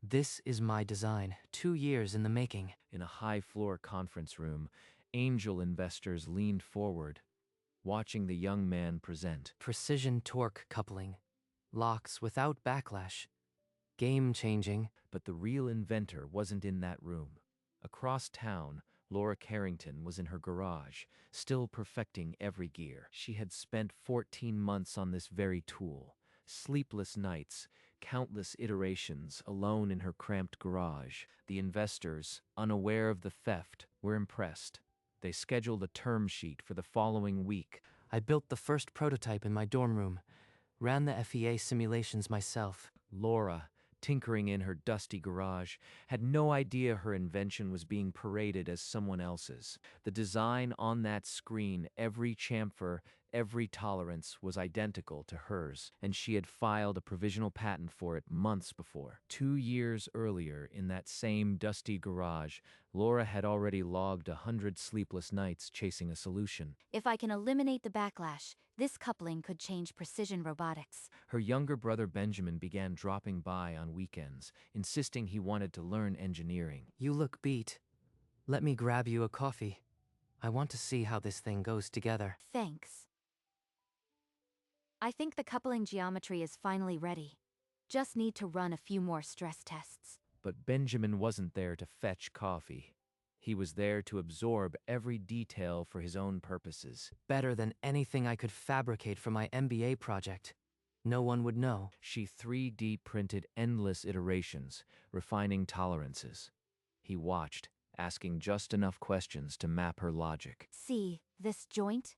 This is my design, 2 years in the making. In a high-floor conference room, angel investors leaned forward, watching the young man present. Precision torque coupling. Locks without backlash. Game-changing. But the real inventor wasn't in that room. Across town, Laura Carrington was in her garage, still perfecting every gear. She had spent 14 months on this very tool. Sleepless nights, countless iterations, alone in her cramped garage. The investors, unaware of the theft, were impressed. They scheduled a term sheet for the following week. I built the first prototype in my dorm room. Ran the FEA simulations myself. Laura, tinkering in her dusty garage, had no idea her invention was being paraded as someone else's. The design on that screen, every chamfer, every tolerance, was identical to hers, and she had filed a provisional patent for it months before. 2 years earlier, in that same dusty garage, Laura had already logged 100 sleepless nights chasing a solution. If I can eliminate the backlash, this coupling could change precision robotics. Her younger brother Benjamin began dropping by on weekends, insisting he wanted to learn engineering. You look beat. Let me grab you a coffee. I want to see how this thing goes together. Thanks. I think the coupling geometry is finally ready. Just need to run a few more stress tests. But Benjamin wasn't there to fetch coffee. He was there to absorb every detail for his own purposes. Better than anything I could fabricate for my MBA project. No one would know. She 3D printed endless iterations, refining tolerances. He watched, asking just enough questions to map her logic. See, this joint?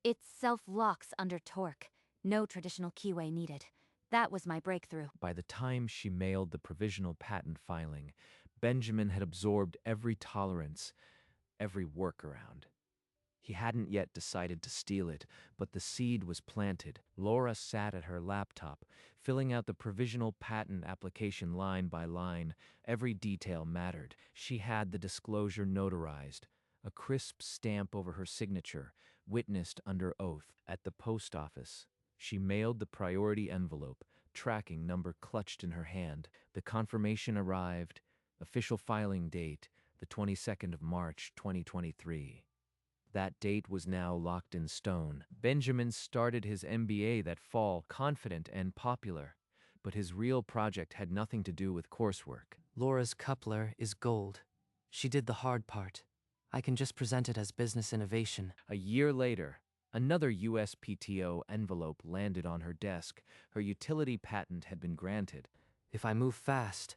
It self-locks under torque. No traditional keyway needed. That was my breakthrough. By the time she mailed the provisional patent filing, Benjamin had absorbed every tolerance, every workaround. He hadn't yet decided to steal it, but the seed was planted. Laura sat at her laptop, filling out the provisional patent application line by line. Every detail mattered. She had the disclosure notarized, a crisp stamp over her signature, witnessed under oath. At the post office, she mailed the priority envelope, tracking number clutched in her hand. The confirmation arrived, official filing date, the 22nd of March, 2023. That date was now locked in stone. Benjamin started his MBA that fall, confident and popular, but his real project had nothing to do with coursework. Laura's coupler is gold. She did the hard part. I can just present it as business innovation. A year later, another USPTO envelope landed on her desk. Her utility patent had been granted. If I move fast,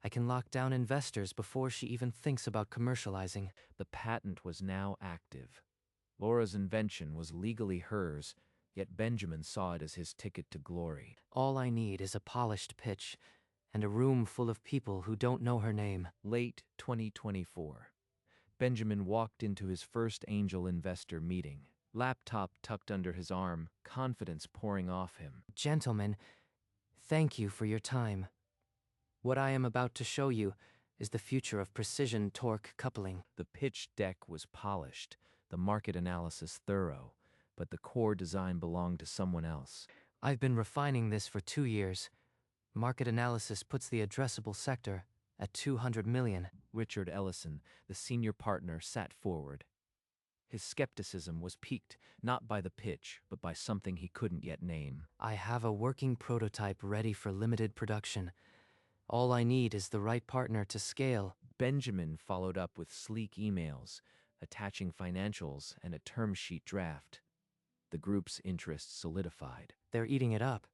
I can lock down investors before she even thinks about commercializing. The patent was now active. Laura's invention was legally hers, yet Benjamin saw it as his ticket to glory. All I need is a polished pitch and a room full of people who don't know her name. Late 2024. Benjamin walked into his first angel investor meeting. Laptop tucked under his arm, confidence pouring off him. Gentlemen, thank you for your time. What I am about to show you is the future of precision torque coupling. The pitch deck was polished, the market analysis thorough, but the core design belonged to someone else. I've been refining this for 2 years. Market analysis puts the addressable sector at 200 million. Richard Ellison, the senior partner, sat forward. His skepticism was piqued, not by the pitch, but by something he couldn't yet name. I have a working prototype ready for limited production. All I need is the right partner to scale. Benjamin followed up with sleek emails, attaching financials and a term sheet draft. The group's interest solidified. They're eating it up.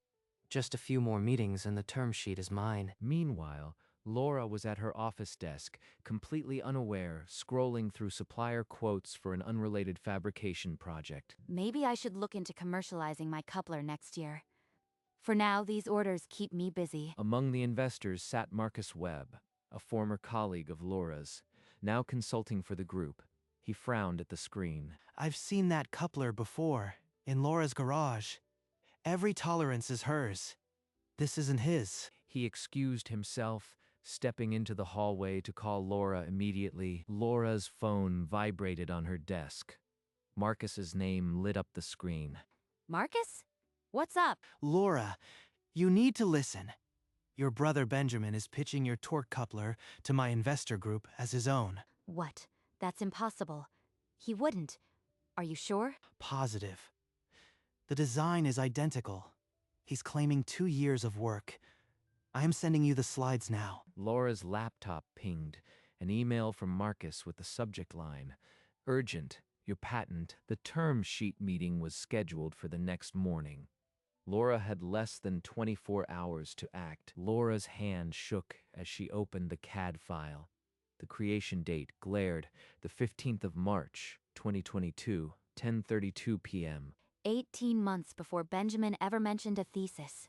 Just a few more meetings and the term sheet is mine. Meanwhile, Laura was at her office desk, completely unaware, scrolling through supplier quotes for an unrelated fabrication project. Maybe I should look into commercializing my coupler next year. For now, these orders keep me busy. Among the investors sat Marcus Webb, a former colleague of Laura's, now consulting for the group. He frowned at the screen. I've seen that coupler before, in Laura's garage. Every tolerance is hers. This isn't his. He excused himself, stepping into the hallway to call Laura immediately. Laura's phone vibrated on her desk. Marcus's name lit up the screen. Marcus? What's up? Laura, you need to listen. Your brother Benjamin is pitching your torque coupler to my investor group as his own. What? That's impossible. He wouldn't. Are you sure? Positive. The design is identical. He's claiming 2 years of work. I am sending you the slides now. Laura's laptop pinged, an email from Marcus with the subject line, "Urgent, your patent." The term sheet meeting was scheduled for the next morning. Laura had less than 24 hours to act. Laura's hand shook as she opened the CAD file. The creation date glared, the 15th of March, 2022, 10:32 p.m. 18 months before Benjamin ever mentioned a thesis.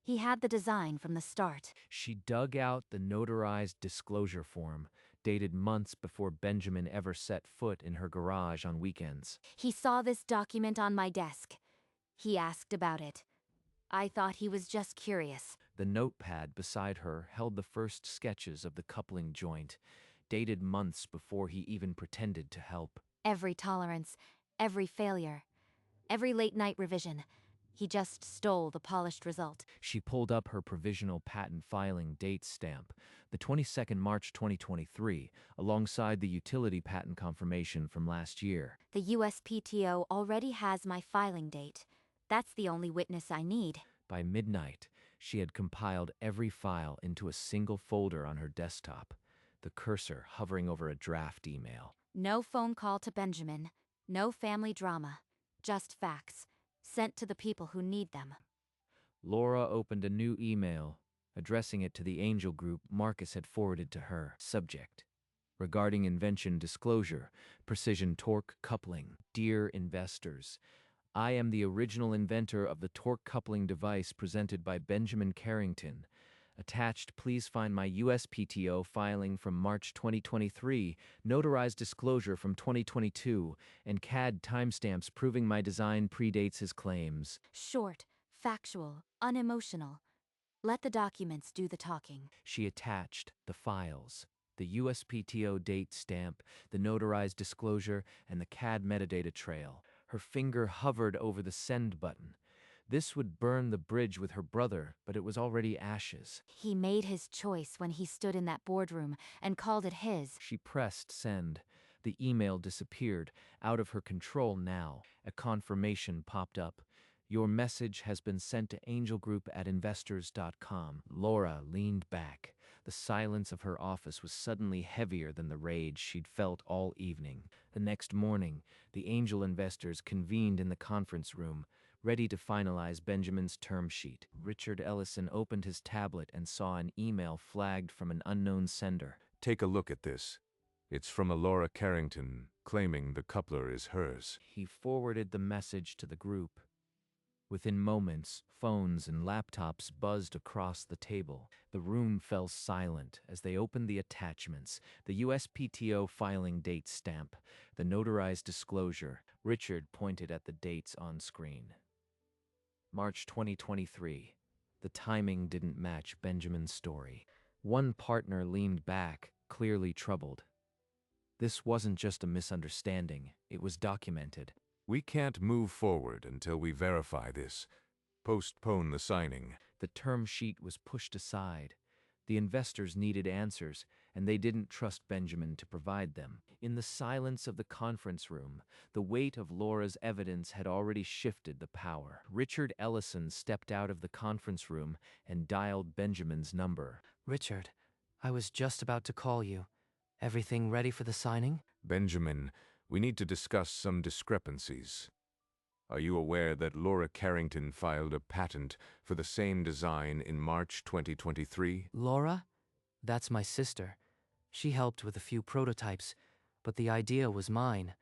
He had the design from the start. She dug out the notarized disclosure form, dated months before Benjamin ever set foot in her garage on weekends. He saw this document on my desk. He asked about it. I thought he was just curious. The notepad beside her held the first sketches of the coupling joint, dated months before he even pretended to help. Every tolerance, every failure, every late-night revision. He just stole the polished result. She pulled up her provisional patent filing date stamp, the 22nd March 2023, alongside the utility patent confirmation from last year. The USPTO already has my filing date. That's the only witness I need. By midnight, she had compiled every file into a single folder on her desktop, the cursor hovering over a draft email. No phone call to Benjamin. No family drama. Just facts. Sent to the people who need them. Laura opened a new email, addressing it to the angel group Marcus had forwarded to her. Subject: regarding invention disclosure, precision torque coupling. Dear investors, I am the original inventor of the torque coupling device presented by Benjamin Carrington. Attached, please find my USPTO filing from March 2023, notarized disclosure from 2022, and CAD timestamps proving my design predates his claims. Short, factual, unemotional. Let the documents do the talking. She attached the files, the USPTO date stamp, the notarized disclosure, and the CAD metadata trail. Her finger hovered over the send button. This would burn the bridge with her brother, but it was already ashes. He made his choice when he stood in that boardroom and called it his. She pressed send. The email disappeared, out of her control now. A confirmation popped up. Your message has been sent to angelgroup@investors.com. Laura leaned back. The silence of her office was suddenly heavier than the rage she'd felt all evening. The next morning, the angel investors convened in the conference room, ready to finalize Benjamin's term sheet. Richard Ellison opened his tablet and saw an email flagged from an unknown sender. Take a look at this. It's from a Laura Carrington, claiming the coupler is hers. He forwarded the message to the group. Within moments, phones and laptops buzzed across the table. The room fell silent as they opened the attachments, the USPTO filing date stamp, the notarized disclosure. Richard pointed at the dates on screen. March 2023. The timing didn't match Benjamin's story. One partner leaned back, clearly troubled. This wasn't just a misunderstanding, it was documented. We can't move forward until we verify this. Postpone the signing. The term sheet was pushed aside. The investors needed answers, and they didn't trust Benjamin to provide them. In the silence of the conference room, the weight of Laura's evidence had already shifted the power. Richard Ellison stepped out of the conference room and dialed Benjamin's number. Richard, I was just about to call you. Everything ready for the signing? Benjamin, we need to discuss some discrepancies. Are you aware that Laura Carrington filed a patent for the same design in March 2023? Laura? That's my sister. She helped with a few prototypes, but the idea was mine.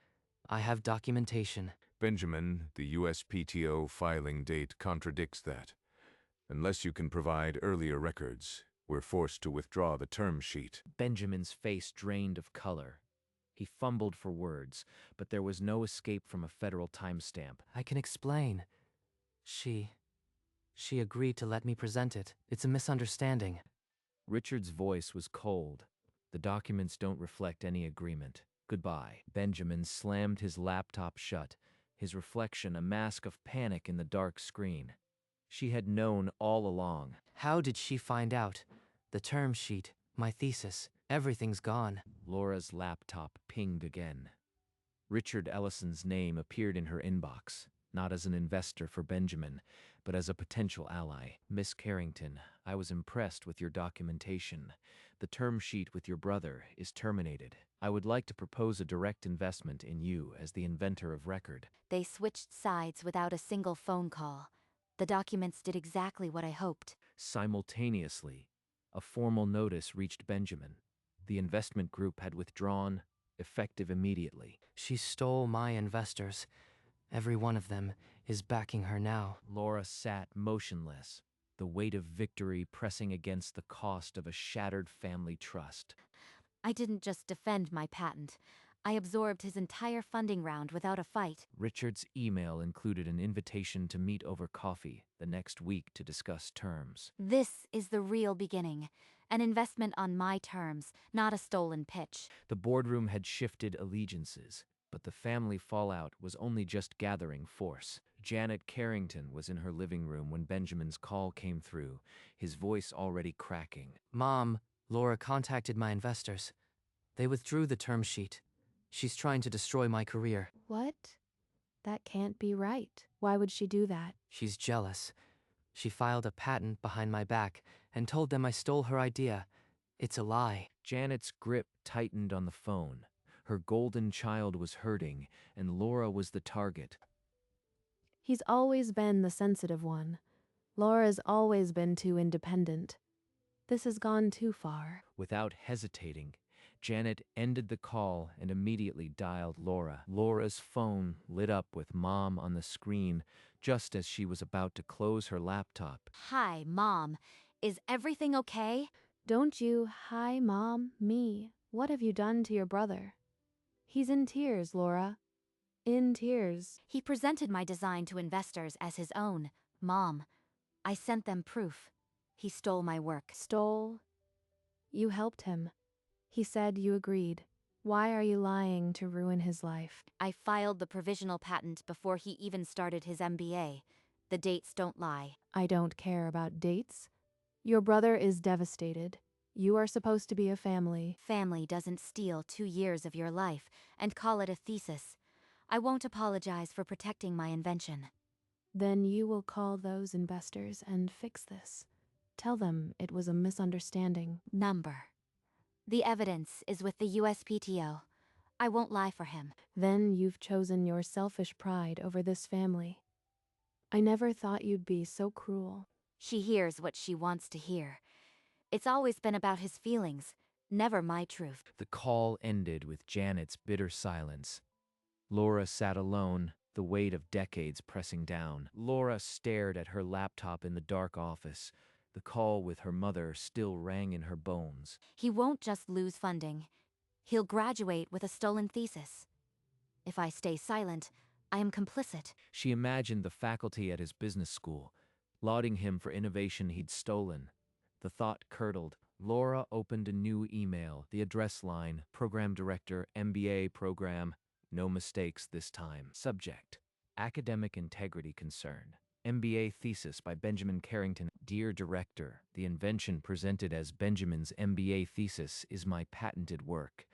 I have documentation. Benjamin, the USPTO filing date contradicts that. Unless you can provide earlier records, we're forced to withdraw the term sheet. Benjamin's face drained of color. He fumbled for words, but there was no escape from a federal timestamp. I can explain. She agreed to let me present it. It's a misunderstanding. Richard's voice was cold. The documents don't reflect any agreement. Goodbye. Benjamin slammed his laptop shut, his reflection a mask of panic in the dark screen. She had known all along. How did she find out? The term sheet, my thesis, everything's gone. Laura's laptop pinged again. Richard Ellison's name appeared in her inbox, not as an investor for Benjamin, but as a potential ally. Miss Carrington, I was impressed with your documentation. The term sheet with your brother is terminated. I would like to propose a direct investment in you as the inventor of record. They switched sides without a single phone call. The documents did exactly what I hoped. Simultaneously, a formal notice reached Benjamin. The investment group had withdrawn, effective immediately. She stole my investors. Every one of them is backing her now. Laura sat motionless, the weight of victory pressing against the cost of a shattered family trust. I didn't just defend my patent. I absorbed his entire funding round without a fight. Richard's email included an invitation to meet over coffee the next week to discuss terms. This is the real beginning. An investment on my terms, not a stolen pitch. The boardroom had shifted allegiances, but the family fallout was only just gathering force. Janet Carrington was in her living room when Benjamin's call came through, his voice already cracking. Mom, Laura contacted my investors. They withdrew the term sheet. She's trying to destroy my career. What? That can't be right. Why would she do that? She's jealous. She filed a patent behind my back and told them I stole her idea. It's a lie. Janet's grip tightened on the phone. Her golden child was hurting, and Laura was the target. He's always been the sensitive one. Laura's always been too independent. This has gone too far. Without hesitating, Janet ended the call and immediately dialed Laura. Laura's phone lit up with Mom on the screen just as she was about to close her laptop. Hi, Mom. Is everything okay? Don't you, hi, Mom, me. What have you done to your brother? He's in tears, Laura. In tears. He presented my design to investors as his own. Mom, I sent them proof. He stole my work. Stole? You helped him. He said you agreed. Why are you lying to ruin his life? I filed the provisional patent before he even started his MBA. The dates don't lie. I don't care about dates. Your brother is devastated. You are supposed to be a family. Family doesn't steal 2 years of your life and call it a thesis. I won't apologize for protecting my invention. Then you will call those investors and fix this. Tell them it was a misunderstanding. Number. The evidence is with the USPTO. I won't lie for him. Then you've chosen your selfish pride over this family. I never thought you'd be so cruel. She hears what she wants to hear. It's always been about his feelings, never my truth. The call ended with Janet's bitter silence. Laura sat alone, the weight of decades pressing down. Laura stared at her laptop in the dark office. The call with her mother still rang in her bones. He won't just lose funding. He'll graduate with a stolen thesis. If I stay silent, I am complicit. She imagined the faculty at his business school, lauding him for innovation he'd stolen. The thought curdled. Laura opened a new email, the address line, Program Director, MBA Program. No mistakes this time. Subject: Academic Integrity Concern. MBA Thesis by Benjamin Carrington. Dear Director, the invention presented as Benjamin's MBA thesis is my patented work.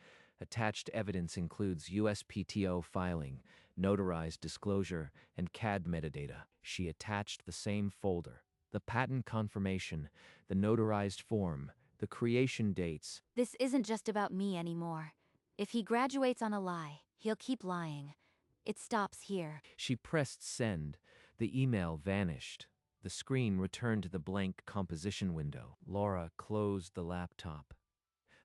Attached evidence includes USPTO filing, notarized disclosure, and CAD metadata. She attached the same folder: the patent confirmation, the notarized form, the creation dates. This isn't just about me anymore. If he graduates on a lie, he'll keep lying. It stops here. She pressed send. The email vanished. The screen returned to the blank composition window. Laura closed the laptop.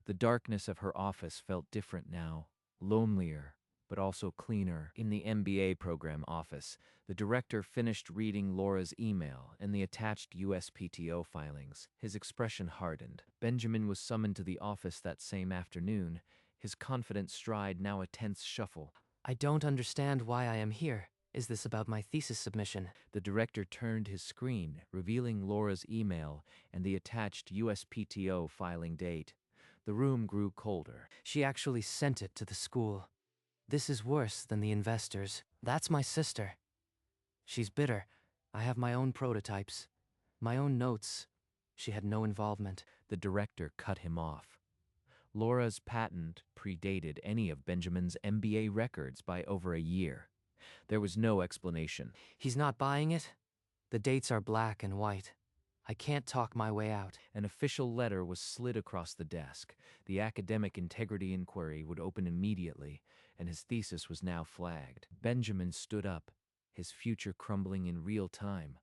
The darkness of her office felt different now, lonelier, but also cleaner. In the MBA program office, the director finished reading Laura's email and the attached USPTO filings. His expression hardened. Benjamin was summoned to the office that same afternoon, his confident stride now a tense shuffle. I don't understand why I am here. Is this about my thesis submission? The director turned his screen, revealing Laura's email and the attached USPTO filing date. The room grew colder. She actually sent it to the school. This is worse than the investors. That's my sister. She's bitter. I have my own prototypes, my own notes. She had no involvement. The director cut him off. Laura's patent predated any of Benjamin's MBA records by over a year. There was no explanation. He's not buying it? The dates are black and white. I can't talk my way out. An official letter was slid across the desk. The academic integrity inquiry would open immediately, and his thesis was now flagged. Benjamin stood up, his future crumbling in real time.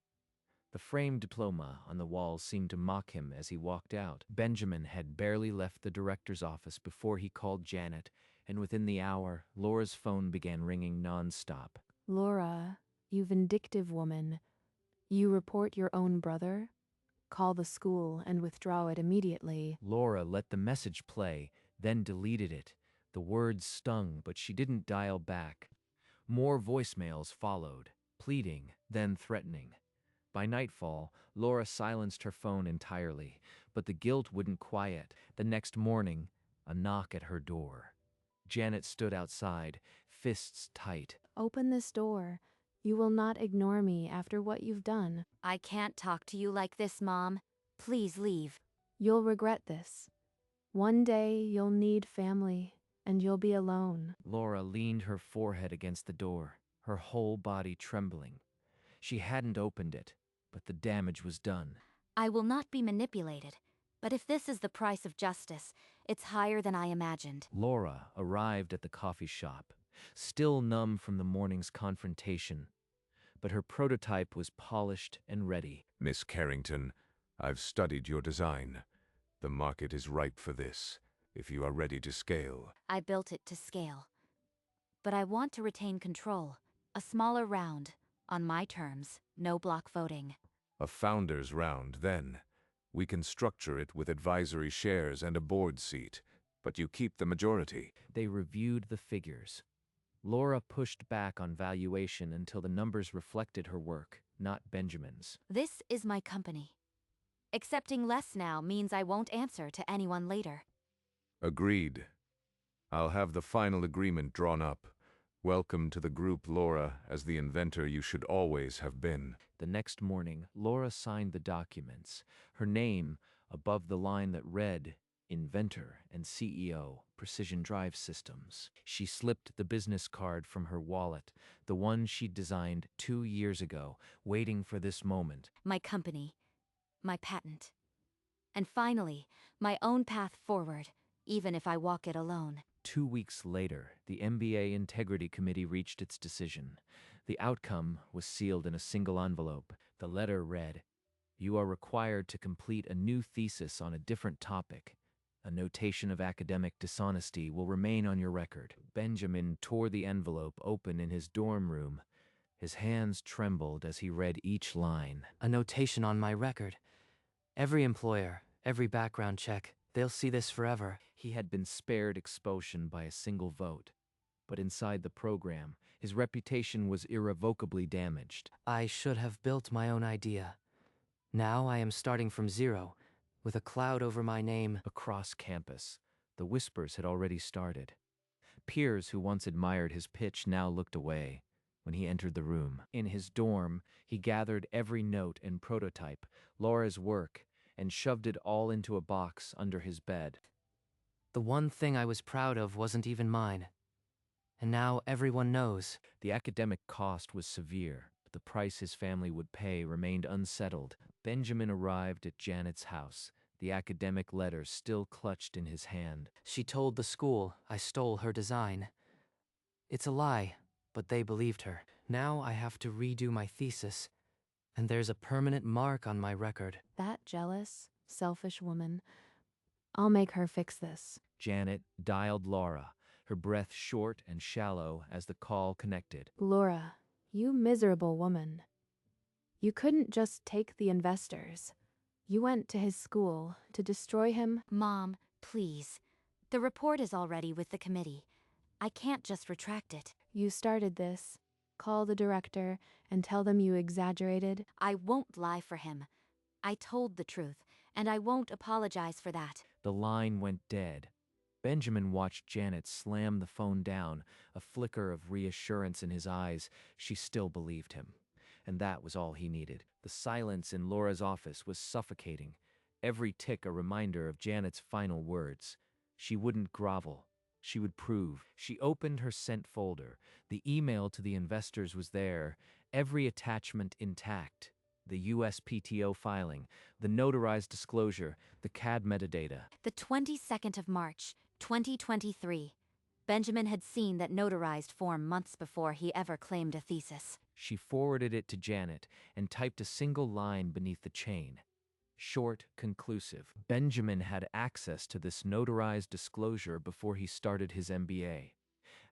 The framed diploma on the wall seemed to mock him as he walked out. Benjamin had barely left the director's office before he called Janet, and within the hour, Laura's phone began ringing nonstop. Laura, you vindictive woman. You report your own brother? Call the school and withdraw it immediately. Laura let the message play, then deleted it. The words stung, but she didn't dial back. More voicemails followed, pleading, then threatening. By nightfall, Laura silenced her phone entirely, but the guilt wouldn't quiet. The next morning, a knock at her door. Janet stood outside, fists tight. Open this door. You will not ignore me after what you've done. I can't talk to you like this, Mom. Please leave. You'll regret this. One day you'll need family, and you'll be alone. Laura leaned her forehead against the door, her whole body trembling. She hadn't opened it, but the damage was done. I will not be manipulated. But if this is the price of justice, it's higher than I imagined. Laura arrived at the coffee shop, still numb from the morning's confrontation. But her prototype was polished and ready. Miss Carrington, I've studied your design. The market is ripe for this, if you are ready to scale. I built it to scale. But I want to retain control. A smaller round, on my terms, no block voting. A founder's round, then. We can structure it with advisory shares and a board seat, but you keep the majority. They reviewed the figures. Laura pushed back on valuation until the numbers reflected her work, not Benjamin's. This is my company. Accepting less now means I won't answer to anyone later. Agreed. I'll have the final agreement drawn up. Welcome to the group, Laura, as the inventor you should always have been. The next morning, Laura signed the documents, her name above the line that read, Inventor and CEO, Precision Drive Systems. She slipped the business card from her wallet, the one she'd designed 2 years ago, waiting for this moment. My company. My patent. And finally, my own path forward, even if I walk it alone. 2 weeks later, the MBA Integrity Committee reached its decision. The outcome was sealed in a single envelope. The letter read, You are required to complete a new thesis on a different topic. A notation of academic dishonesty will remain on your record. Benjamin tore the envelope open in his dorm room. His hands trembled as he read each line. A notation on my record. Every employer, every background check, they'll see this forever. He had been spared expulsion by a single vote. But inside the program, his reputation was irrevocably damaged. I should have built my own idea. Now I am starting from zero, with a cloud over my name. Across campus, the whispers had already started. Peers who once admired his pitch now looked away when he entered the room. In his dorm, he gathered every note and prototype, Laura's work, and shoved it all into a box under his bed. The one thing I was proud of wasn't even mine. And now everyone knows. The academic cost was severe, but the price his family would pay remained unsettled. Benjamin arrived at Janet's house, the academic letter still clutched in his hand. She told the school I stole her design. It's a lie, but they believed her. Now I have to redo my thesis, and there's a permanent mark on my record. That jealous, selfish woman. I'll make her fix this. Janet dialed Laura, her breath short and shallow as the call connected. Laura, you miserable woman. You couldn't just take the investors. You went to his school to destroy him. Mom, please. The report is already with the committee. I can't just retract it. You started this. Call the director and tell them you exaggerated. I won't lie for him. I told the truth, and I won't apologize for that. The line went dead. Benjamin watched Janet slam the phone down, a flicker of reassurance in his eyes. She still believed him. And that was all he needed. The silence in Laura's office was suffocating. every tick a reminder of Janet's final words. She wouldn't grovel. She would prove. She opened her sent folder. The email to the investors was there, every attachment intact. The USPTO filing, the notarized disclosure, the CAD metadata. The 22nd of March, 2023. Benjamin had seen that notarized form months before he ever claimed a thesis. She forwarded it to Janet and typed a single line beneath the chain. Short, conclusive. Benjamin had access to this notarized disclosure before he started his MBA.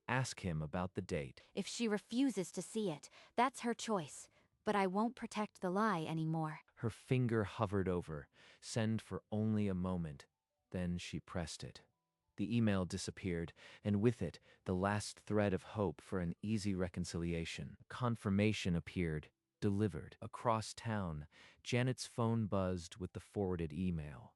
Ask him about the date. If she refuses to see it, that's her choice. But I won't protect the lie anymore. Her finger hovered over, send for only a moment. Then she pressed it. The email disappeared, and with it, the last thread of hope for an easy reconciliation. Confirmation appeared, delivered. Across town, Janet's phone buzzed with the forwarded email.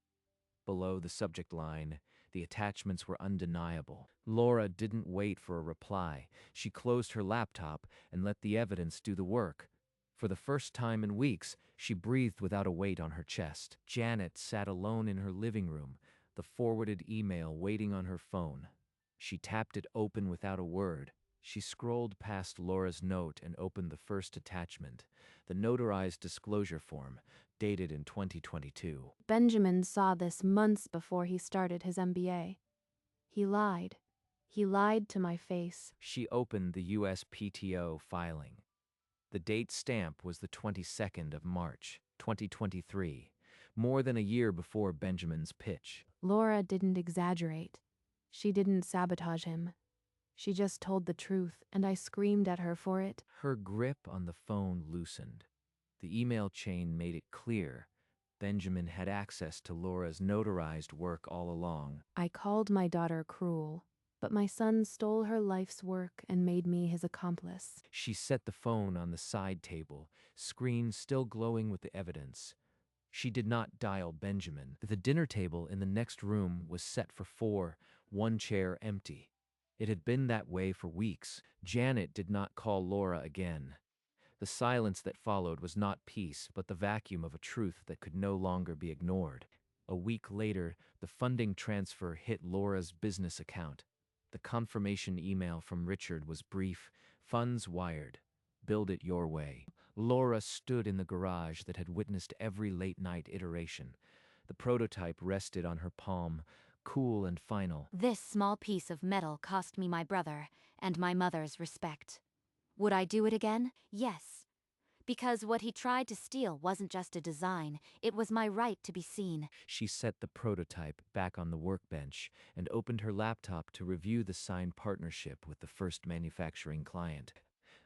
Below the subject line, the attachments were undeniable. Laura didn't wait for a reply. She closed her laptop and let the evidence do the work. For the first time in weeks, she breathed without a weight on her chest. Janet sat alone in her living room, the forwarded email waiting on her phone. She tapped it open without a word. She scrolled past Laura's note and opened the first attachment, the notarized disclosure form, dated in 2022. Benjamin saw this months before he started his MBA. He lied. He lied to my face. She opened the USPTO filing. The date stamp was the 22nd of March, 2023, more than a year before Benjamin's pitch. Laura didn't exaggerate. She didn't sabotage him. She just told the truth, and I screamed at her for it. Her grip on the phone loosened. The email chain made it clear. Benjamin had access to Laura's notarized work all along. I called my daughter cruel, but my son stole her life's work and made me his accomplice. She set the phone on the side table, screen still glowing with the evidence. She did not dial Benjamin. The dinner table in the next room was set for 4, one chair empty. It had been that way for weeks. Janet did not call Laura again. The silence that followed was not peace, but the vacuum of a truth that could no longer be ignored. A week later, the funding transfer hit Laura's business account. The confirmation email from Richard was brief, funds wired. Build it your way. Laura stood in the garage that had witnessed every late-night iteration. The prototype rested on her palm, cool and final. This small piece of metal cost me my brother and my mother's respect. Would I do it again? Yes. Because what he tried to steal wasn't just a design, it was my right to be seen. She set the prototype back on the workbench and opened her laptop to review the signed partnership with the first manufacturing client.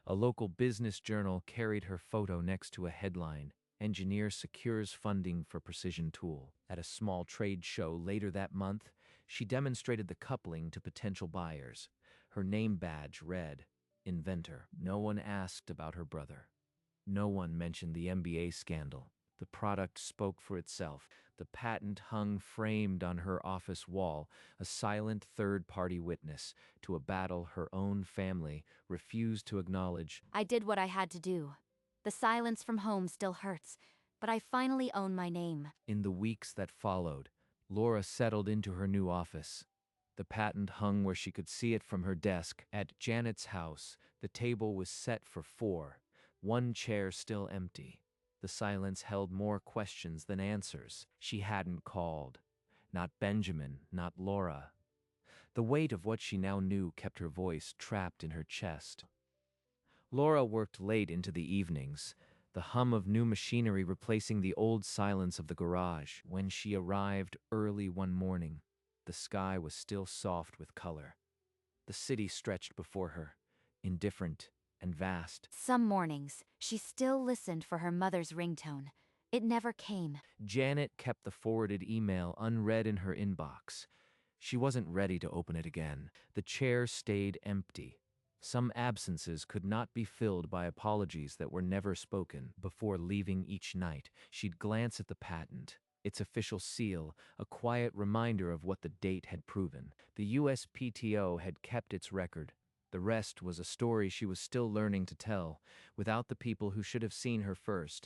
A local business journal carried her photo next to a headline, Engineer Secures Funding for Precision Tool. At a small trade show later that month, she demonstrated the coupling to potential buyers. Her name badge read, Inventor. No one asked about her brother. No one mentioned the MBA scandal. The product spoke for itself. The patent hung framed on her office wall, a silent third-party witness to a battle her own family refused to acknowledge. I did what I had to do. The silence from home still hurts, but I finally own my name. In the weeks that followed, Laura settled into her new office. The patent hung where she could see it from her desk. At Janet's house, the table was set for 4, one chair still empty. The silence held more questions than answers. She hadn't called. Not Benjamin, not Laura. The weight of what she now knew kept her voice trapped in her chest. Laura worked late into the evenings, the hum of new machinery replacing the old silence of the garage. When she arrived early one morning, the sky was still soft with color. The city stretched before her, indifferent and vast. Some mornings, she still listened for her mother's ringtone. It never came. Janet kept the forwarded email unread in her inbox. She wasn't ready to open it again. The chair stayed empty. Some absences could not be filled by apologies that were never spoken. Before leaving each night, she'd glance at the patent, its official seal, a quiet reminder of what the date had proven. The USPTO had kept its record. The rest was a story she was still learning to tell, without the people who should have seen her first.